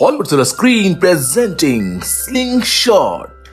Hollywood solar screen presenting sling shot.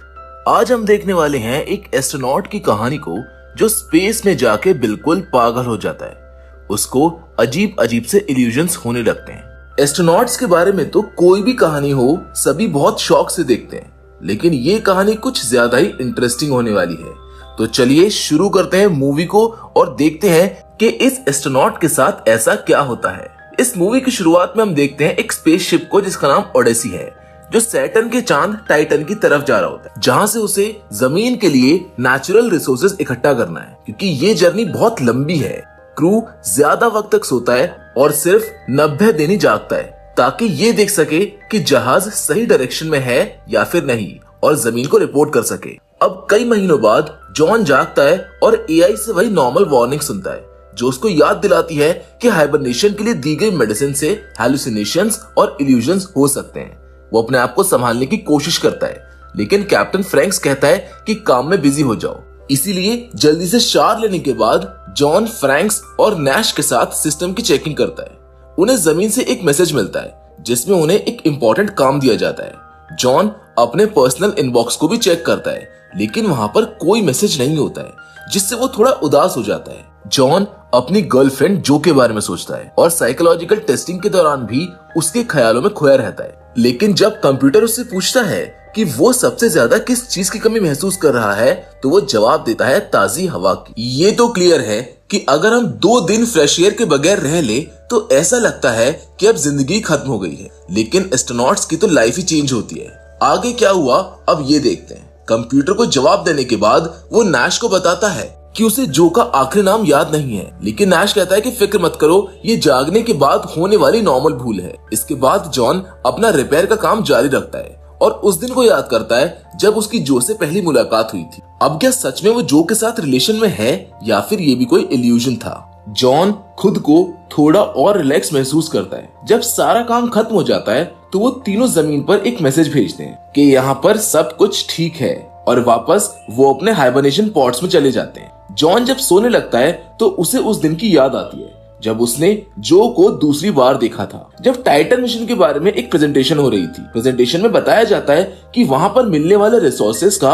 आज हम देखने वाले हैं एक एस्ट्रोनॉट की कहानी को जो स्पेस में जाके बिल्कुल पागल हो जाता है। उसको अजीब अजीब से इल्यूजन्स होने लगते हैं। एस्ट्रोनॉट्स के बारे में तो कोई भी कहानी हो सभी बहुत शौक से देखते हैं, लेकिन ये कहानी कुछ ज्यादा ही इंटरेस्टिंग होने वाली है। तो चलिए शुरू करते हैं मूवी को और देखते हैं कि इस एस्ट्रोनॉट के साथ ऐसा क्या होता है। इस मूवी की शुरुआत में हम देखते हैं एक स्पेसशिप को जिसका नाम ओडेसी है, जो सैटर्न के चांद टाइटन की तरफ जा रहा होता है, जहां से उसे जमीन के लिए नेचुरल रिसोर्सेज इकट्ठा करना है, क्योंकि ये जर्नी बहुत लंबी है। क्रू ज्यादा वक्त तक सोता है और सिर्फ 90 दिन ही जागता है ताकि ये देख सके कि जहाज सही डायरेक्शन में है या फिर नहीं और जमीन को रिपोर्ट कर सके। अब कई महीनों बाद जॉन जागता है और एआई से वही नॉर्मल वार्निंग सुनता है जो उसको याद दिलाती है कि हाइबरनेशन के लिए दी गई मेडिसिन से हैलुसिनेशंस और इल्यूजन्स हो सकते हैं। वो अपने आप को संभालने की कोशिश करता है, लेकिन कैप्टन फ्रैंक्स कहता है कि काम में बिजी हो जाओ। इसीलिए जल्दी से शार लेने के बाद जॉन फ्रैंक्स और नैश के साथ सिस्टम की चेकिंग करता है। उन्हें जमीन से एक मैसेज मिलता है जिसमें उन्हें एक इम्पोर्टेंट काम दिया जाता है। जॉन अपने पर्सनल इनबॉक्स को भी चेक करता है, लेकिन वहां पर कोई मैसेज नहीं होता है, जिससे वो थोड़ा उदास हो जाता है। जॉन अपनी गर्लफ्रेंड जो के बारे में सोचता है और साइकोलॉजिकल टेस्टिंग के दौरान भी उसके ख्यालों में खोया रहता है। लेकिन जब कंप्यूटर उससे पूछता है कि वो सबसे ज्यादा किस चीज की कमी महसूस कर रहा है, तो वो जवाब देता है ताजी हवा की। ये तो क्लियर है कि अगर हम 2 दिन फ्रेश एयर के बगैर रह ले तो ऐसा लगता है कि अब जिंदगी खत्म हो गई है। लेकिन एस्ट्रोनॉट्स की तो लाइफ ही चेंज होती है। आगे क्या हुआ अब ये देखते हैं। कंप्यूटर को जवाब देने के बाद वो नैश को बताता है कि उसे जो का आखिरी नाम याद नहीं है, लेकिन नैश कहता है कि फिक्र मत करो, ये जागने के बाद होने वाली नॉर्मल भूल है। इसके बाद जॉन अपना रिपेयर का काम जारी रखता है और उस दिन को याद करता है जब उसकी जो से पहली मुलाकात हुई थी। अब क्या सच में वो जो के साथ रिलेशन में है या फिर ये भी कोई इल्यूजन था? जॉन खुद को थोड़ा और रिलैक्स महसूस करता है। जब सारा काम खत्म हो जाता है तो वो तीनों जमीन पर एक मैसेज भेजते हैं कि यहाँ पर सब कुछ ठीक है, और वापस वो अपने हाइबरनेशन पॉड्स में चले जाते हैं। जॉन जब सोने लगता है तो उसे उस दिन की याद आती है जब उसने जो को दूसरी बार देखा था, जब टाइटन मिशन के बारे में एक प्रेजेंटेशन हो रही थी। प्रेजेंटेशन में बताया जाता है कि वहां पर मिलने वाले रिसोर्सेज का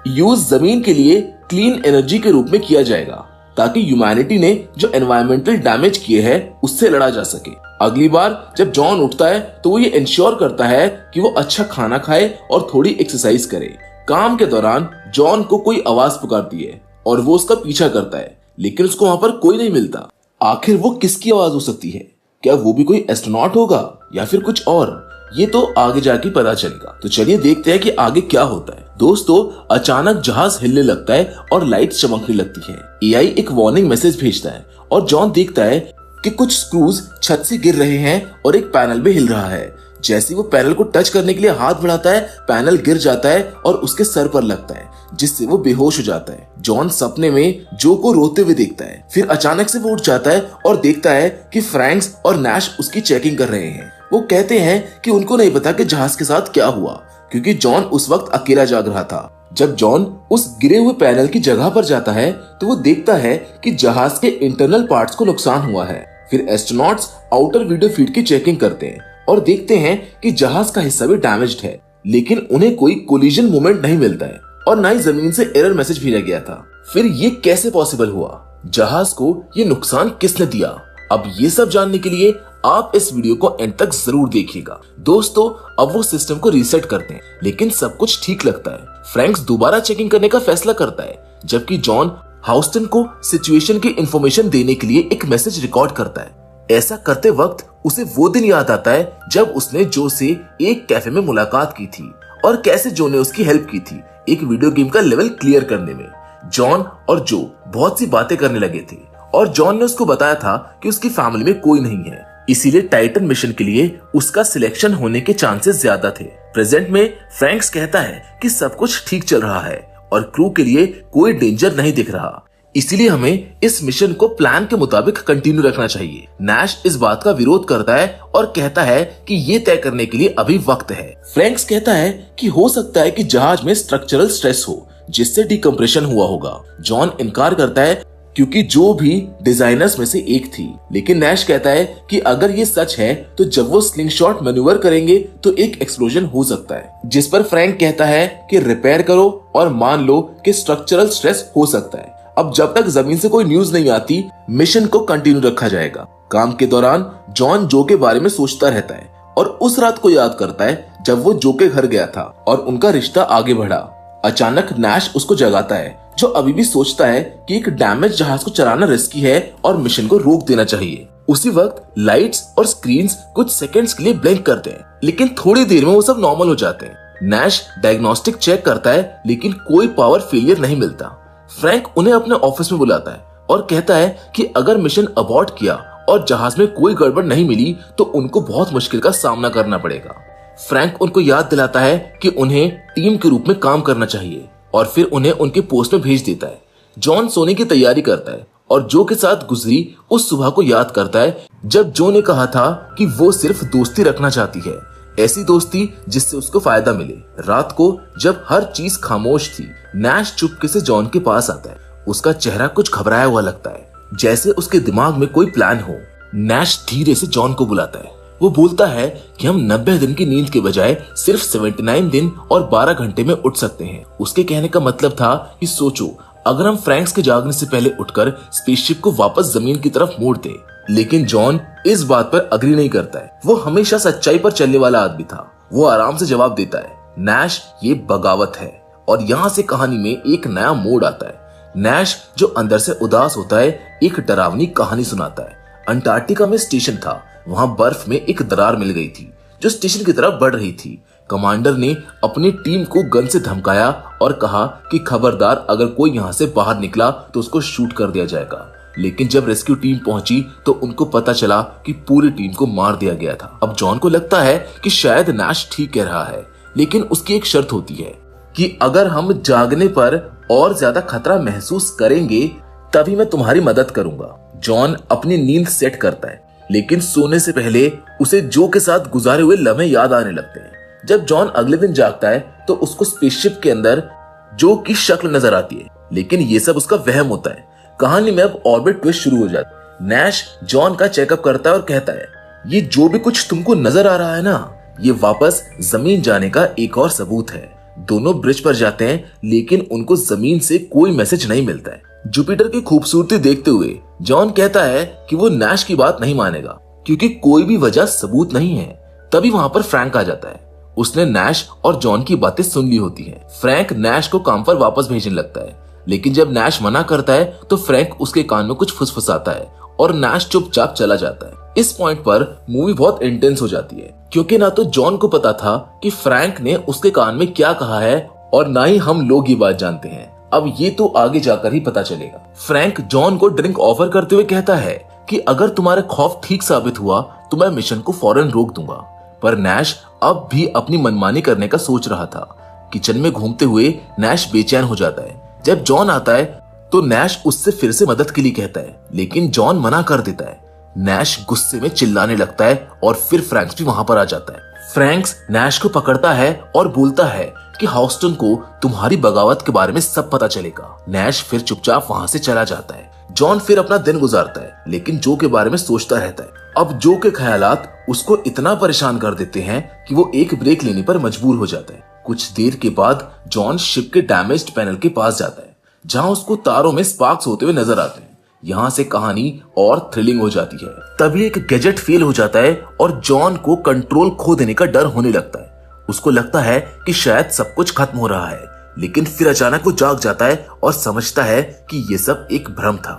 यूज जमीन के लिए क्लीन एनर्जी के रूप में किया जाएगा, ताकि ह्यूमैनिटी ने जो एनवायरमेंटल डैमेज किए हैं उससे लड़ा जा सके। अगली बार जब जॉन उठता है तो वो ये इंश्योर करता है कि वो अच्छा खाना खाए और थोड़ी एक्सरसाइज करे। काम के दौरान जॉन को कोई आवाज पुकारती है और वो उसका पीछा करता है, लेकिन उसको वहां पर कोई नहीं मिलता। आखिर वो किसकी आवाज हो सकती है? क्या वो भी कोई एस्ट्रोनॉट होगा या फिर कुछ और? ये तो आगे जाके पता चलेगा। तो चलिए देखते हैं कि आगे क्या होता है। दोस्तों, अचानक जहाज हिलने लगता है और लाइट चमकने लगती है। एआई एक वार्निंग मैसेज भेजता है और जॉन देखता है कि कुछ स्क्रूज छत से गिर रहे हैं और एक पैनल भी हिल रहा है। जैसे वो पैनल को टच करने के लिए हाथ बढ़ाता है, पैनल गिर जाता है और उसके सर पर लगता है, जिससे वो बेहोश हो जाता है। जॉन सपने में जो को रोते हुए देखता है। फिर अचानक से वो उठ जाता है और देखता है कि फ्रैंक्स और नैश उसकी चेकिंग कर रहे हैं। वो कहते हैं कि उनको नहीं पता कि जहाज के साथ क्या हुआ, क्योंकि जॉन उस वक्त अकेला जाग रहा था। जब जॉन उस गिरे हुए पैनल की जगह पर जाता है तो वो देखता है कि जहाज के इंटरनल पार्ट्स को नुकसान हुआ है। फिर एस्ट्रोनॉट्स आउटर वीडियो फीड की चेकिंग करते हैं और देखते हैं कि जहाज का हिस्सा भी डैमेज्ड है, लेकिन उन्हें कोई कोलिजन मोमेंट नहीं मिलता है और ना ही जमीन से एरर मैसेज भेजा गया था। फिर ये कैसे पॉसिबल हुआ? जहाज को ये नुकसान किसने दिया? अब ये सब जानने के लिए आप इस वीडियो को एंड तक जरूर देखिएगा। दोस्तों, अब वो सिस्टम को रीसेट करते हैं, लेकिन सब कुछ ठीक लगता है। फ्रैंक्स दोबारा चेकिंग करने का फैसला करता है, जबकि जॉन हाउस्टन को सिचुएशन की इंफॉर्मेशन देने के लिए एक मैसेज रिकॉर्ड करता है। ऐसा करते वक्त उसे वो दिन याद आता है जब उसने जो से एक कैफे में मुलाकात की थी और कैसे जो ने उसकी हेल्प की थी एक वीडियो गेम का लेवल क्लियर करने में। जॉन और जो बहुत सी बातें करने लगे थे और जॉन ने उसको बताया था कि उसकी फैमिली में कोई नहीं है, इसीलिए टाइटन मिशन के लिए उसका सिलेक्शन होने के चांसेस ज्यादा थे। प्रेजेंट में फ्रैंक्स कहता है कि सब कुछ ठीक चल रहा है और क्रू के लिए कोई डेंजर नहीं दिख रहा, इसीलिए हमें इस मिशन को प्लान के मुताबिक कंटिन्यू रखना चाहिए। नैश इस बात का विरोध करता है और कहता है कि ये तय करने के लिए अभी वक्त है। फ्रैंक्स कहता है कि हो सकता है कि जहाज में स्ट्रक्चरल स्ट्रेस हो जिससे डिकम्प्रेशन हुआ होगा। जॉन इनकार करता है क्योंकि जो भी डिजाइनर्स में से एक थी। लेकिन नैश कहता है कि अगर ये सच है तो जब वो स्लिंगशॉट मैन्यूवर करेंगे तो एक एक्सप्लोजन हो सकता है, जिस पर फ्रैंक कहता है कि रिपेयर करो और मान लो कि स्ट्रक्चरल स्ट्रेस हो सकता है। अब जब तक जमीन से कोई न्यूज नहीं आती, मिशन को कंटिन्यू रखा जाएगा। काम के दौरान जॉन जो के बारे में सोचता रहता है और उस रात को याद करता है जब वो जो के घर गया था और उनका रिश्ता आगे बढ़ा। अचानक नैश उसको जगाता है, जो अभी भी सोचता है कि एक डैमेज जहाज को चलाना रिस्की है और मिशन को रोक देना चाहिए। उसी वक्त लाइट्स और स्क्रीन्स कुछ सेकंड्स के लिए ब्लिंक करते हैं, लेकिन थोड़ी देर में वो सब नॉर्मल हो जाते हैं। नैश डायग्नोस्टिक चेक करता है, लेकिन कोई पावर फेलियर नहीं मिलता। फ्रैंक उन्हें अपने ऑफिस में बुलाता है और कहता है कि अगर मिशन अबॉर्ट किया और जहाज में कोई गड़बड़ नहीं मिली तो उनको बहुत मुश्किल का सामना करना पड़ेगा। फ्रैंक उनको याद दिलाता है कि उन्हें टीम के रूप में काम करना चाहिए और फिर उन्हें उनके पोस्ट में भेज देता है। जॉन सोने की तैयारी करता है और जो के साथ गुजरी उस सुबह को याद करता है जब जो ने कहा था कि वो सिर्फ दोस्ती रखना चाहती है, ऐसी दोस्ती जिससे उसको फायदा मिले। रात को जब हर चीज खामोश थी, नैश चुपके से जॉन के पास आता है। उसका चेहरा कुछ घबराया हुआ लगता है, जैसे उसके दिमाग में कोई प्लान हो। नैश धीरे से जॉन को बुलाता है। वो बोलता है कि हम 90 दिन की नींद के बजाय सिर्फ 79 दिन और 12 घंटे में उठ सकते हैं। उसके कहने का मतलब था कि सोचो, अगर हम फ्रैंक्स के जागने से पहले उठकर स्पेसशिप को वापस जमीन की तरफ मोड़ दे। लेकिन जॉन इस बात पर अग्री नहीं करता है। वो हमेशा सच्चाई पर चलने वाला आदमी था। वो आराम से जवाब देता है, नैश ये बगावत है। और यहाँ से कहानी में एक नया मोड़ आता है। नैश जो अंदर से उदास होता है, एक डरावनी कहानी सुनाता है। अंटार्कटिका में स्टेशन था, वहां बर्फ में एक दरार मिल गई थी जो स्टेशन की तरफ बढ़ रही थी। कमांडर ने अपनी टीम को गन से धमकाया और कहा कि खबरदार, अगर कोई यहाँ से बाहर निकला तो उसको शूट कर दिया जाएगा। लेकिन जब रेस्क्यू टीम पहुंची तो उनको पता चला कि पूरी टीम को मार दिया गया था। अब जॉन को लगता है कि शायद नैश ठीक कह रहा है, लेकिन उसकी एक शर्त होती है कि अगर हम जागने पर और ज्यादा खतरा महसूस करेंगे तभी मैं तुम्हारी मदद करूंगा। जॉन अपनी नींद सेट करता है, लेकिन सोने से पहले उसे जो के साथ गुजारे हुए लम्हे याद आने लगते हैं। जब जॉन अगले दिन जागता है तो उसको स्पेसशिप के अंदर जो की शक्ल नजर आती है, लेकिन ये सब उसका वहम होता है। कहानी में अब और भी ट्विस्ट शुरू हो जाती है। नैश जॉन का चेकअप करता है और कहता है, ये जो भी कुछ तुमको नजर आ रहा है ना, ये वापस जमीन जाने का एक और सबूत है। दोनों ब्रिज पर जाते हैं, लेकिन उनको जमीन से कोई मैसेज नहीं मिलता है। जुपिटर की खूबसूरती देखते हुए जॉन कहता है कि वो नैश की बात नहीं मानेगा, क्योंकि कोई भी वजह सबूत नहीं है। तभी वहां पर फ्रैंक आ जाता है। उसने नैश और जॉन की बातें सुन ली होती हैं। फ्रैंक नैश को काम पर वापस भेजने लगता है, लेकिन जब नैश मना करता है तो फ्रैंक उसके कान में कुछ फुसफुसाता है और नैश चुपचाप चला जाता है। इस पॉइंट पर मूवी बहुत इंटेंस हो जाती है, क्योंकि ना तो जॉन को पता था कि फ्रैंक ने उसके कान में क्या कहा है और ना ही हम लोग ये बात जानते हैं। अब ये तो आगे जाकर ही पता चलेगा। फ्रैंक जॉन को ड्रिंक ऑफर करते हुए कहता है कि अगर तुम्हारा खौफ ठीक साबित हुआ तो मैं मिशन को फौरन रोक दूंगा। पर नैश अब भी अपनी मनमानी करने का सोच रहा था। किचन में घूमते हुए नैश बेचैन हो जाता है। जब जॉन आता है तो नैश उससे फिर से मदद के लिए कहता है, लेकिन जॉन मना कर देता है। नैश गुस्से में चिल्लाने लगता है और फिर फ्रैंक्स भी वहां पर आ जाता है। फ्रैंक्स नैश को पकड़ता है और बोलता है कि हाउस्टन को तुम्हारी बगावत के बारे में सब पता चलेगा। नैश फिर चुपचाप वहां से चला जाता है। जॉन फिर अपना दिन गुजारता है, लेकिन जो के बारे में सोचता रहता है। अब जो के ख्यालात उसको इतना परेशान कर देते हैं कि वो एक ब्रेक लेने पर मजबूर हो जाता है। कुछ देर के बाद जॉन शिप के डैमेज्ड पैनल के पास जाता है, जहां उसको तारों में स्पार्क्स होते हुए नजर आते हैं। यहाँ से कहानी और थ्रिलिंग हो जाती है। तभी एक गैजेट फेल हो जाता है और जॉन को कंट्रोल खो देने का डर होने लगता है। उसको लगता है कि शायद सब कुछ खत्म हो रहा है, लेकिन फिर अचानक वो जाग जाता है और समझता है कि ये सब एक भ्रम था।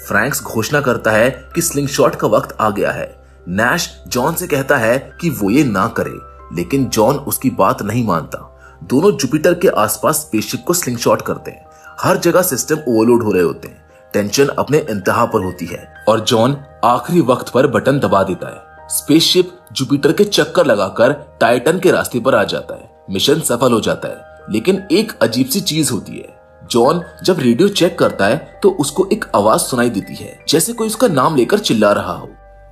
फ्रैंक्स घोषणा करता है कि स्लिंगशॉट का वक्त आ गया है। नैश जॉन से कहता है कि वो ये ना करे, लेकिन जॉन उसकी बात नहीं मानता। दोनों जुपिटर के आसपास स्पेसशिप को स्लिंगशॉट करते हैं। हर जगह सिस्टम ओवरलोड हो रहे होते हैं। टेंशन अपने इंतहा पर होती है और जॉन आखिरी वक्त पर बटन दबा देता है। स्पेसशिप जुपिटर के चक्कर लगाकर टाइटन के रास्ते पर आ जाता है। मिशन सफल हो जाता है, लेकिन एक अजीब सी चीज होती है। जॉन जब रेडियो चेक करता है तो उसको एक आवाज सुनाई देती है, जैसे कोई उसका नाम लेकर चिल्ला रहा हो।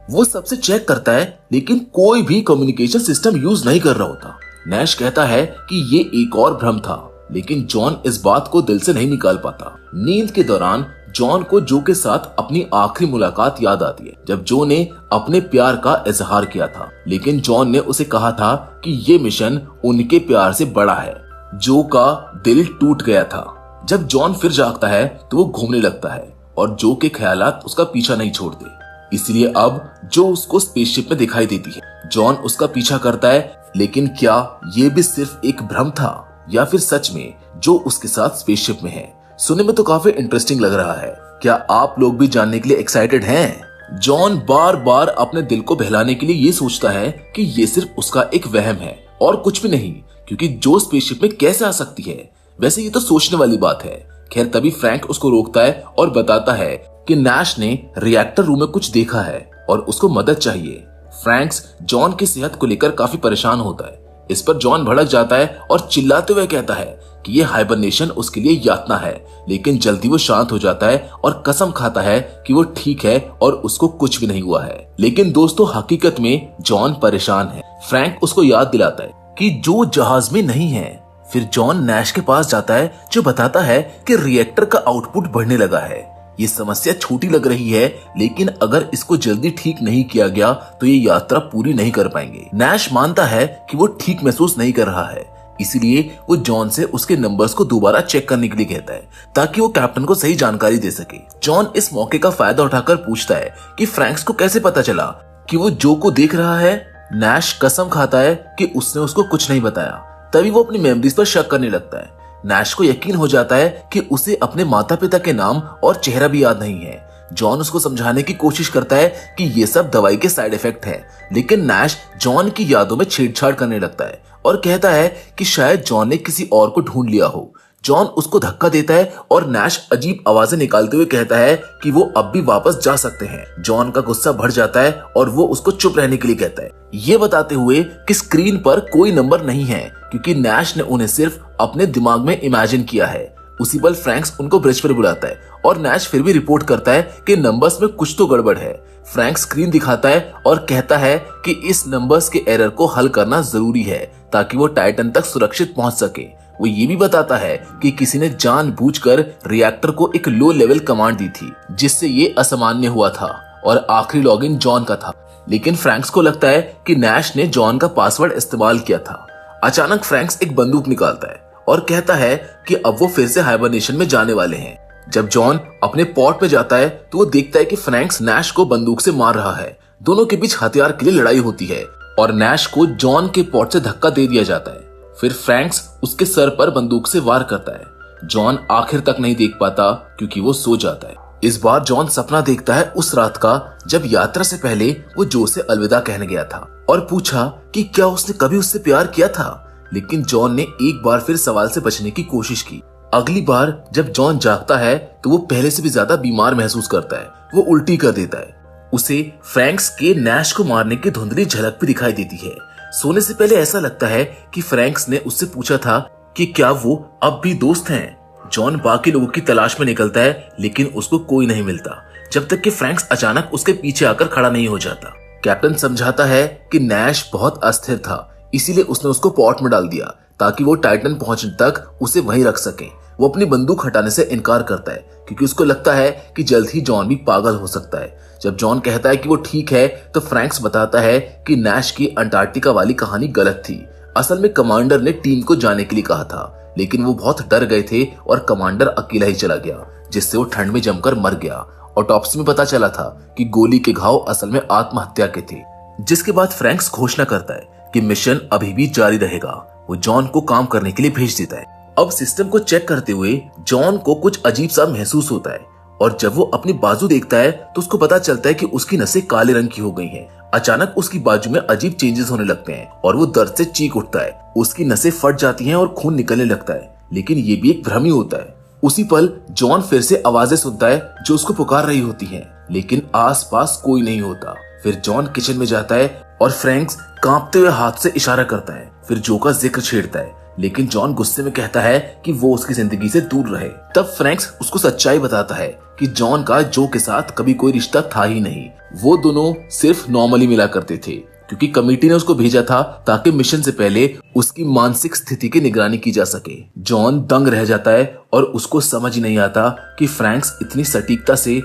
वो सबसे चेक करता है, लेकिन कोई भी कम्युनिकेशन सिस्टम यूज नहीं कर रहा होता। नैश कहता है कि ये एक और भ्रम था, लेकिन जॉन इस बात को दिल से नहीं निकाल पाता। नींद के दौरान जॉन को जो के साथ अपनी आखिरी मुलाकात याद आती है, जब जो ने अपने प्यार का इजहार किया था, लेकिन जॉन ने उसे कहा था कि ये मिशन उनके प्यार से बड़ा है। जो का दिल टूट गया था। जब जॉन फिर जागता है तो वो घूमने लगता है और जो के ख्यालात उसका पीछा नहीं छोड़ते, इसलिए अब जो उसको स्पेसशिप में दिखाई देती है। जॉन उसका पीछा करता है, लेकिन क्या ये भी सिर्फ एक भ्रम था या फिर सच में जो उसके साथ स्पेसशिप में है? सुनने में तो काफी इंटरेस्टिंग लग रहा है। क्या आप लोग भी जानने के लिए एक्साइटेड हैं? जॉन बार बार अपने दिल को बहलाने के लिए ये सोचता है कि ये सिर्फ उसका एक वहम है और कुछ भी नहीं, क्योंकि जो स्पेसशिप में कैसे आ सकती है? वैसे ये तो सोचने वाली बात है। खैर, तभी फ्रैंक उसको रोकता है और बताता है कि नैश ने रिएक्टर रूम में कुछ देखा है और उसको मदद चाहिए। फ्रैंक्स जॉन की सेहत को लेकर काफी परेशान होता है। इस पर जॉन भड़क जाता है और चिल्लाते हुए कहता है कि ये हाइबरनेशन उसके लिए यातना है, लेकिन जल्दी वो शांत हो जाता है और कसम खाता है कि वो ठीक है और उसको कुछ भी नहीं हुआ है। लेकिन दोस्तों, हकीकत में जॉन परेशान है। फ्रैंक उसको याद दिलाता है कि जो जहाज में नहीं है। फिर जॉन नैश के पास जाता है, जो बताता है कि रिएक्टर का आउटपुट बढ़ने लगा है। ये समस्या छोटी लग रही है, लेकिन अगर इसको जल्दी ठीक नहीं किया गया तो ये यात्रा पूरी नहीं कर पाएंगे। नैश मानता है कि वो ठीक महसूस नहीं कर रहा है, इसीलिए वो जॉन से उसके नंबर्स को दोबारा चेक करने के लिए कहता है, ताकि वो कैप्टन को सही जानकारी दे सके। जॉन इस मौके का फायदा उठाकर पूछता है कि फ्रैंक्स को कैसे पता चला कि वो जो को देख रहा है। नैश कसम खाता है कि उसने उसको कुछ नहीं बताया। तभी वो अपनी मेमोरीज पर शक करने लगता है। नैश को यकीन हो जाता है कि उसे अपने माता पिता के नाम और चेहरा भी याद नहीं है। जॉन उसको समझाने की कोशिश करता है कि ये सब दवाई के साइड इफेक्ट है, लेकिन नैश जॉन की यादों में छेड़छाड़ करने लगता है और कहता है कि शायद जॉन ने किसी और को ढूंढ लिया हो। जॉन उसको धक्का देता है और नैश अजीब आवाजें निकालते हुए कहता है कि वो अब भी वापस जा सकते हैं। जॉन का गुस्सा बढ़ जाता है और वो उसको चुप रहने के लिए कहता है, ये बताते हुए कि स्क्रीन पर कोई नंबर नहीं है, क्योंकि नैश ने उन्हें सिर्फ अपने दिमाग में इमेजिन किया है। उसी पल फ्रैंक्स उनको ब्रिज पर बुलाता है और नैश फिर भी रिपोर्ट करता है कि नंबर्स में कुछ तो गड़बड़ है। फ्रैंक स्क्रीन दिखाता है और कहता है कि इस नंबर्स के एरर को हल करना जरूरी है ताकि वो टाइटन तक सुरक्षित पहुंच सके। वो ये भी बताता है कि किसी ने जानबूझकर रिएक्टर को एक लो लेवल कमांड दी थी, जिससे ये असामान्य हुआ था और आखिरी लॉगिन जॉन का था। लेकिन फ्रैंक्स को लगता है कि नैश ने जॉन का पासवर्ड इस्तेमाल किया था। अचानक फ्रैंक्स एक बंदूक निकालता है और कहता है कि अब वो फिर से हाइबरनेशन में जाने वाले हैं। जब जॉन अपने पॉट में जाता है तो वो देखता है कि फ्रैंक्स नैश को बंदूक से मार रहा है। दोनों के बीच हथियार के लिए लड़ाई होती है और नैश को जॉन के पॉट से धक्का दे दिया जाता है। फिर फ्रैंक्स उसके सर पर बंदूक से वार करता है। जॉन आखिर तक नहीं देख पाता क्योंकि वो सो जाता है। इस बार जॉन सपना देखता है उस रात का जब यात्रा से पहले वो जो से अलविदा कहने गया था और पूछा कि क्या उसने कभी उससे प्यार किया था। लेकिन जॉन ने एक बार फिर सवाल से बचने की कोशिश की। अगली बार जब जॉन जागता है तो वो पहले से भी ज्यादा बीमार महसूस करता है। वो उल्टी कर देता है। उसे फ्रैंक्स के नैश को मारने की धुंधली झलक भी दिखाई देती है। सोने से पहले ऐसा लगता है कि फ्रैंक्स ने उससे पूछा था कि क्या वो अब भी दोस्त हैं। जॉन बाकी लोगों की तलाश में निकलता है, लेकिन उसको कोई नहीं मिलता जब तक कि फ्रैंक्स अचानक उसके पीछे आकर खड़ा नहीं हो जाता। कैप्टन समझाता है कि नैश बहुत अस्थिर था, इसीलिए उसने उसको पॉट में डाल दिया ताकि वो टाइटन पहुंचने तक उसे वहीं रख सके। वो अपनी बंदूक हटाने से इनकार करता है क्योंकि उसको लगता है कि जल्द ही जॉन भी पागल हो सकता है। जब जॉन कहता है कि वो ठीक है तो फ्रैंक्स बताता है कि नैश की अंटार्कटिका वाली कहानी गलत थी। असल में कमांडर ने टीम को जाने के लिए कहा था, लेकिन वो बहुत डर गए थे और कमांडर अकेला ही चला गया, जिससे वो ठंड में जमकर मर गया। ऑटोप्सी में पता चला था कि गोली के घाव असल में आत्महत्या के थे। जिसके बाद फ्रैंक्स घोषणा करता है कि मिशन अभी भी जारी रहेगा। वो जॉन को काम करने के लिए भेज देता है। अब सिस्टम को चेक करते हुए जॉन को कुछ अजीब सा महसूस होता है और जब वो अपनी बाजू देखता है तो उसको पता चलता है कि उसकी नसें काले रंग की हो गई हैं। अचानक उसकी बाजू में अजीब चेंजेस होने लगते हैं और वो दर्द से चीख उठता है। उसकी नसें फट जाती हैं और खून निकलने लगता है, लेकिन ये भी एक भ्रम ही होता है। उसी पल जॉन फिर से आवाजें सुनता है जो उसको पुकार रही होती हैं, लेकिन आसपास कोई नहीं होता। फिर जॉन किचन में जाता है और फ्रैंक्स कांपते हुए हाथ से इशारा करता है। फिर जो का जिक्र छेड़ता है, लेकिन जॉन गुस्से में कहता है कि वो उसकी जिंदगी से दूर रहे। तब फ्रैंक्स उसको सच्चाई बताता है कि जॉन का जो के साथ कभी कोई रिश्ता था ही नहीं। वो दोनों सिर्फ नॉर्मली मिला करते थे क्योंकि कमेटी ने उसको भेजा था ताकि मिशन से पहले उसकी मानसिक स्थिति की निगरानी की जा सके। जॉन दंग रह जाता है और उसको समझ ही नहीं आता कि फ्रैंक्स इतनी सटीकता से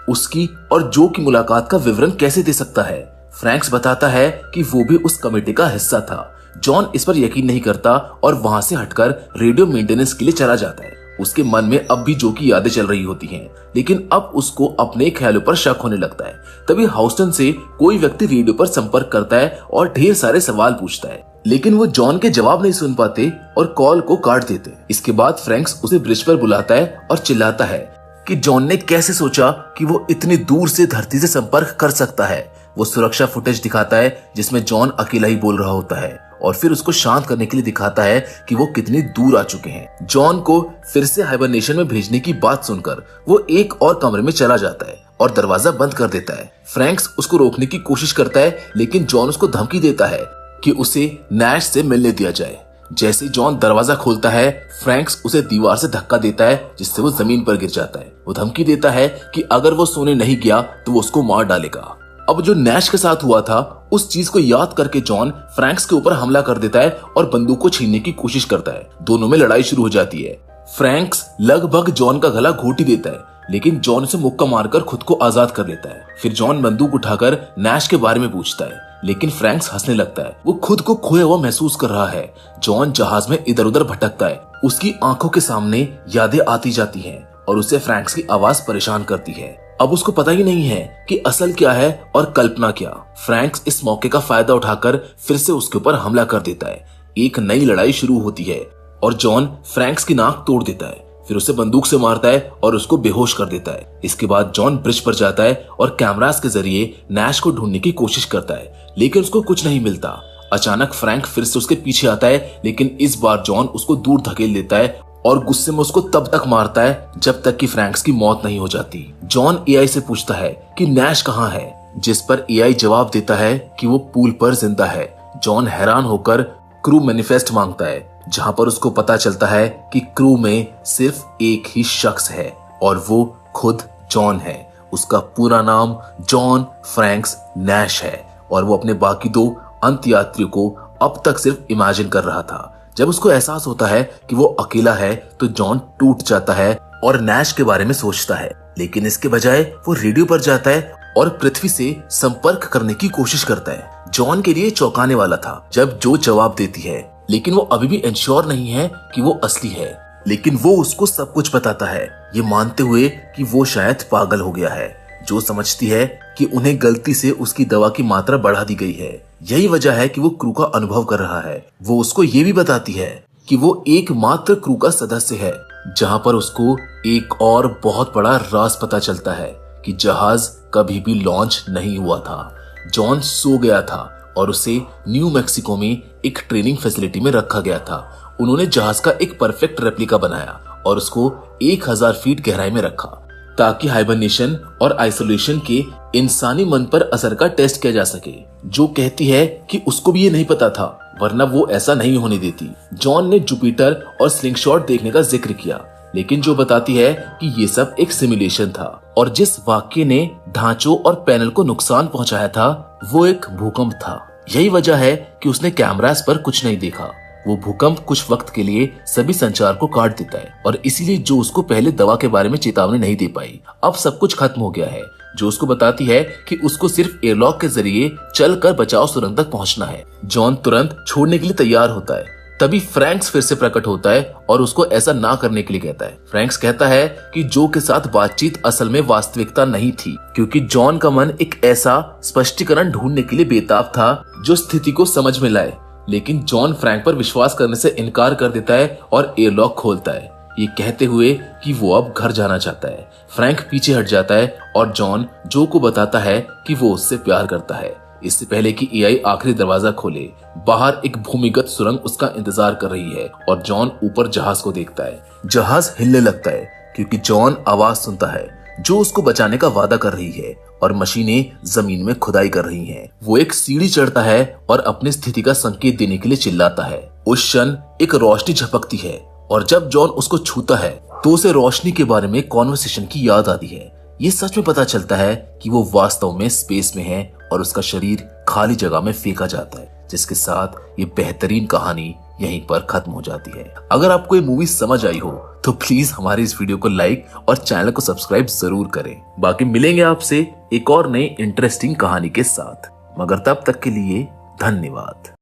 उसकी और जो की मुलाकात का विवरण कैसे दे सकता है। फ्रैंक्स बताता है कि वो भी उस कमेटी का हिस्सा था। जॉन इस पर यकीन नहीं करता और वहां से हटकर रेडियो मेंटेनेंस के लिए चला जाता है। उसके मन में अब भी जो की यादें चल रही होती हैं, लेकिन अब उसको अपने ख्यालों पर शक होने लगता है। तभी हाउस्टन से कोई व्यक्ति रेडियो पर संपर्क करता है और ढेर सारे सवाल पूछता है, लेकिन वो जॉन के जवाब नहीं सुन पाते और कॉल को काट देते। इसके बाद फ्रैंक्स उसे ब्रिज पर बुलाता है और चिल्लाता है कि जॉन ने कैसे सोचा कि वो इतनी दूर से धरती से संपर्क कर सकता है। वो सुरक्षा फुटेज दिखाता है जिसमें जॉन अकेला ही बोल रहा होता है और फिर उसको शांत करने के लिए दिखाता है कि वो कितनी दूर आ चुके हैं। जॉन को फिर से हाइबरनेशन में भेजने की बात सुनकर वो एक और कमरे में चला जाता है और दरवाजा बंद कर देता है। फ्रैंक्स उसको रोकने की कोशिश करता है, लेकिन जॉन उसको धमकी देता है कि उसे नैश से मिलने दिया जाए। जैसे जॉन दरवाजा खोलता है, फ्रैंक्स उसे दीवार से धक्का देता है जिससे वो जमीन पर गिर जाता है। वो धमकी देता है कि अगर वो सोने नहीं गया तो वो उसको मार डालेगा। अब जो नैश के साथ हुआ था उस चीज को याद करके जॉन फ्रैंक्स के ऊपर हमला कर देता है और बंदूक को छीनने की कोशिश करता है। दोनों में लड़ाई शुरू हो जाती है। फ्रैंक्स लगभग जॉन का गला घोट ही देता है, लेकिन जॉन उसे मुक्का मारकर खुद को आजाद कर लेता है। फिर जॉन बंदूक उठाकर नैश के बारे में पूछता है, लेकिन फ्रैंक्स हंसने लगता है। वो खुद को खोया हुआ महसूस कर रहा है। जॉन जहाज में इधर उधर भटकता है। उसकी आंखों के सामने यादें आती जाती हैं और उसे फ्रैंक्स की आवाज परेशान करती है। अब उसको पता ही नहीं है कि असल क्या है और कल्पना क्या। फ्रैंक्स इस मौके का फायदा उठाकर फिर से उसके ऊपर हमला कर देता है। एक नई लड़ाई शुरू होती है और जॉन फ्रैंक्स की नाक तोड़ देता है। फिर उसे बंदूक से मारता है और उसको बेहोश कर देता है। इसके बाद जॉन ब्रिज पर जाता है और कैमरास के जरिए नैश को ढूंढने की कोशिश करता है, लेकिन उसको कुछ नहीं मिलता। अचानक फ्रैंक फिर से उसके पीछे आता है, लेकिन इस बार जॉन उसको दूर धकेल देता है और गुस्से में उसको तब तक मारता है जब तक कि फ्रैंक्स की मौत नहीं हो जाती। जॉन एआई से पूछता है कि नैश कहाँ है, जिस पर एआई जवाब देता है कि वो पूल पर जिंदा है। जॉन हैरान होकर क्रू मैनिफेस्ट मांगता है, जहां पर उसको पता चलता है कि क्रू में सिर्फ एक ही शख्स है और वो खुद जॉन है। उसका पूरा नाम जॉन फ्रैंक्स नैश है और वो अपने बाकी दो अंत यात्रियों को अब तक सिर्फ इमेजिन कर रहा था। जब उसको एहसास होता है कि वो अकेला है तो जॉन टूट जाता है और नैश के बारे में सोचता है, लेकिन इसके बजाय वो रेडियो पर जाता है और पृथ्वी से संपर्क करने की कोशिश करता है। जॉन के लिए चौंकाने वाला था जब जो जवाब देती है, लेकिन वो अभी भी इंश्योर नहीं है कि वो असली है। लेकिन वो उसको सब कुछ बताता है, ये मानते हुए कि वो शायद पागल हो गया है। जो समझती है कि उन्हें गलती से उसकी दवा की मात्रा बढ़ा दी गई है। यही वजह है कि वो क्रू का अनुभव कर रहा है। वो उसको ये भी बताती है कि वो एकमात्र क्रू का सदस्य है, जहां पर उसको एक और बहुत बड़ा राज पता चलता है कि जहाज कभी भी लॉन्च नहीं हुआ था। जॉन सो गया था और उसे न्यू मैक्सिको में एक ट्रेनिंग फैसिलिटी में रखा गया था। उन्होंने जहाज का एक परफेक्ट रेप्लिका बनाया और उसको 1000 फीट गहराई में रखा ताकि हाइबरनेशन और आइसोलेशन के इंसानी मन पर असर का टेस्ट किया जा सके। जो कहती है कि उसको भी ये नहीं पता था, वरना वो ऐसा नहीं होने देती। जॉन ने जुपिटर और स्लिंगशॉट देखने का जिक्र किया, लेकिन जो बताती है कि ये सब एक सिमुलेशन था और जिस वाक्य ने ढांचों और पैनल को नुकसान पहुंचाया था वो एक भूकंप था। यही वजह है कि उसने कैमरास पर कुछ नहीं देखा। वो भूकंप कुछ वक्त के लिए सभी संचार को काट देता है और इसीलिए जो उसको पहले दवा के बारे में चेतावनी नहीं दे पाई, अब सब कुछ खत्म हो गया है। जो उसको बताती है कि उसको सिर्फ एयरलॉक के जरिए चलकर बचाव सुरंग तक पहुंचना है। जॉन तुरंत छोड़ने के लिए तैयार होता है। तभी फ्रैंक्स फिर से प्रकट होता है और उसको ऐसा ना करने के लिए कहता है। फ्रैंक्स कहता है कि जो के साथ बातचीत असल में वास्तविकता नहीं थी, क्योंकि जॉन का मन एक ऐसा स्पष्टीकरण ढूंढने के लिए बेताब था जो स्थिति को समझ में लाए। लेकिन जॉन फ्रैंक पर विश्वास करने से इनकार कर देता है और एयरलॉक खोलता है, ये कहते हुए कि वो अब घर जाना चाहता है। फ्रैंक पीछे हट जाता है और जॉन जो को बताता है कि वो उससे प्यार करता है। इससे पहले कि एआई आखिरी दरवाजा खोले, बाहर एक भूमिगत सुरंग उसका इंतजार कर रही है और जॉन ऊपर जहाज को देखता है। जहाज हिलने लगता है क्योंकि जॉन आवाज सुनता है जो उसको बचाने का वादा कर रही है और मशीनें जमीन में खुदाई कर रही हैं। वो एक सीढ़ी चढ़ता है और अपनी स्थिति का संकेत देने के लिए चिल्लाता है। उस क्षण एक रोशनी झपकती है और जब जॉन उसको छूता है तो उसे रोशनी के बारे में कॉन्वर्सेशन की याद आती है। ये सच में पता चलता है कि वो वास्तव में स्पेस में है और उसका शरीर खाली जगह में फेंका जाता है, जिसके साथ ये बेहतरीन कहानी यहीं पर खत्म हो जाती है। अगर आपको ये मूवी समझ आई हो तो प्लीज हमारे इस वीडियो को लाइक और चैनल को सब्सक्राइब जरूर करें। बाकी मिलेंगे आपसे एक और नई इंटरेस्टिंग कहानी के साथ, मगर तब तक के लिए धन्यवाद।